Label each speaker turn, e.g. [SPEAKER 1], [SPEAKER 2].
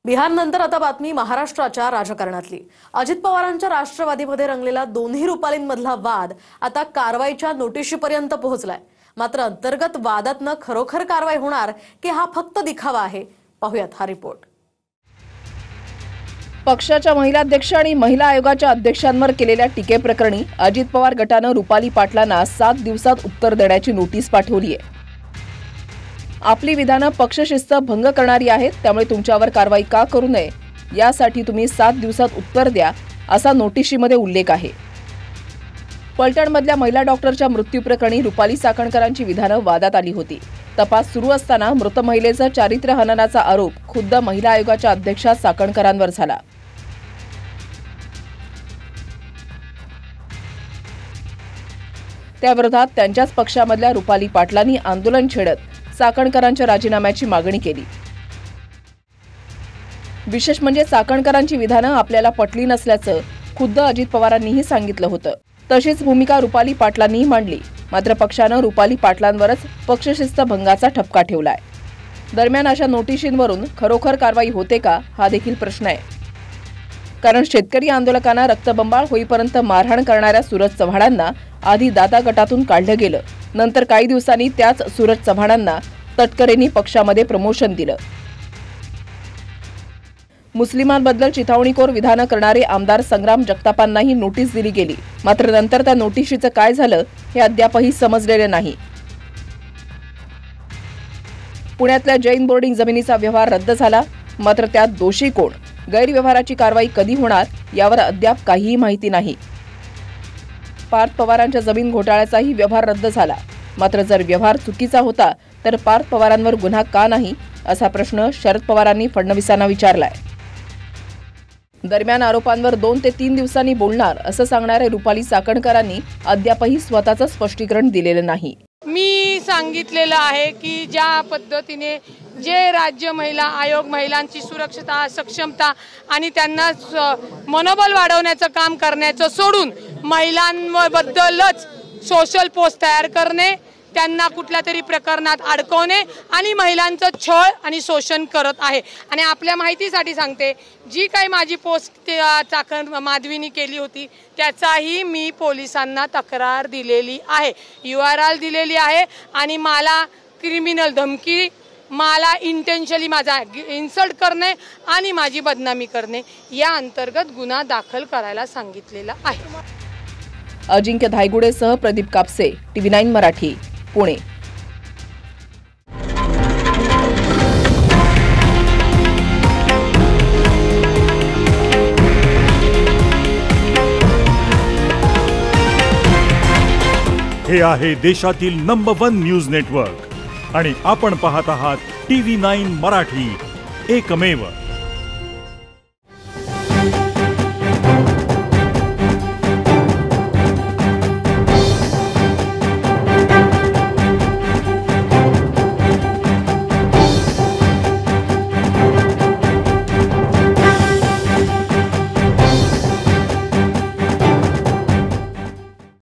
[SPEAKER 1] बिहारनंतर आता बातमी महाराष्ट्राच्या राजकारणातली। अजित पवारांच्या राष्ट्रवादीमध्ये रंगलेला दोन्ही रुपालींमधला वाद आता कारवाईच्या नोटिशीपर्यंत पोहोचलाय। मात्र अंतर्गत वादातनं खरोखर कारवाई होणार की हा फक्त दिखावा आहे? पाहूयात हा रिपोर्ट।
[SPEAKER 2] पक्षाच्या महिला अध्यक्ष आणि महिला आयोगाच्या अध्यक्षांवर केलेल्या टीकेप्रकरणी अजित पवार गटानं रुपाली पाटलांना 7 दिवसात उत्तर देण्याची नोटीस पाठवली आहे। आपली विधानं पक्षशिस्त भंग करणारी आहेत, त्यामुळे तुमच्यावर कारवाई का करू नये यासाठी तुम्ही 7 दिवसात उत्तर द्या, असा नोटिशीमध्ये उल्लेख आहे। पलटणमधल्या महिला डॉक्टरच्या मृत्यूप्रकरणी रुपाली चाकणकरांची विधानं वादात आली होती। तपास सुरू असताना मृत महिलेचा चारित्र्य हननाचा आरोप खुद्द महिला आयोगाच्या अध्यक्षा चाकणकरांवर झाला। त्याविरोधात त्यांच्याच पक्षामधल्या रुपाली पाटलांनी आंदोलन छेडत चाकणकरांच्या राजीनाम्याची मागणी केली। विशेष म्हणजे चाकणकरांची विधानं आपल्याला पटली नसल्याचं खुद्द अजित पवारांनीही सांगितलं होतं। तशीच भूमिका रुपाली पाटलांनीही मांडली। मात्र पक्षानं रुपाली पाटलांवरच पक्षशिस्त भंगाचा ठपका ठेवलाय। दरम्यान अशा नोटिशींवरून खरोखर कारवाई होते का हा देखील प्रश्न आहे। कारण शेतकरी आंदोलकांना रक्तबंबाळ होईपर्यंत मारहाण करणाऱ्या सूरज चव्हाणांना आधी दादा गटातून काढलं गेलं, नंतर काही दिवसांनी त्याच सूरज चव्हाणांना तटकरेंनी पक्षामध्ये प्रमोशन दिलं। मुस्लिमांबद्दल चिथावणीखोर विधानं करणारे आमदार संग्राम जगतापांनाही नोटीस दिली गेली। मात्र नंतर त्या नोटिशीचं काय झालं हे अद्यापही समजलेले नाही। पुण्यातल्या जैन बोर्डिंग जमिनीचा व्यवहार रद्द झाला, मात्र त्यात दोषी कोण, गैरव्यवहाराची कारवाई कधी होणार यावर अद्याप काहीही माहिती नाही। पार्थ पवारांच्या जमीन घोटाळ्याचाही व्यवहार रद्द झाला, मात्र जर व्यवहार चुकीचा होता तर पार्थ पवारांवर गुन्हा का नाही असा प्रश्न शरद पवारांनी फडणवीसांना विचारलाय। दरम्यान आरोपांवर 2 ते 3 दिवसांनी बोलणार असं सांगणाऱ्या रुपाली चाकणकरांनी अद्यापही स्वतःचं स्पष्टीकरण दिलेलं नाही।
[SPEAKER 3] मी सांगितलेलं आहे की ज्या पद्धतीने जे राज्य महिला आयोग महिलांची सुरक्षता, सक्षमता आणि त्यांना मनोबल वाढवण्याचं काम करण्याचं सोडून महिलांबद्दलच सोशल पोस्ट तयार करणे, त्यांना कुठल्या तरी प्रकरणात अडकवणे आणि महिलांचं छळ आणि शोषण करत आहे। आणि आपल्या माहितीसाठी सांगते, जी काही माझी पोस्ट चाकण माधवीनी केली होती त्याचाही मी पोलिसांना तक्रार दिलेली आहे, URL दिलेली आहे। आणि मला क्रिमिनल धमकी, मला इंटेन्शनली माझा इन्सल्ट करणे आणि माझी बदनामी करणे या अंतर्गत गुन्हा दाखल करायला सांगितलेला आहे।
[SPEAKER 2] अजिंक्य धायगुडेसह प्रदीप कापसे, TV9 मराठी, पुणे।
[SPEAKER 4] हे आहे देशातील नंबर 1 न्यूज नेटवर्क आणि आपण पाहत आहात TV9 मराठी, एकमेव।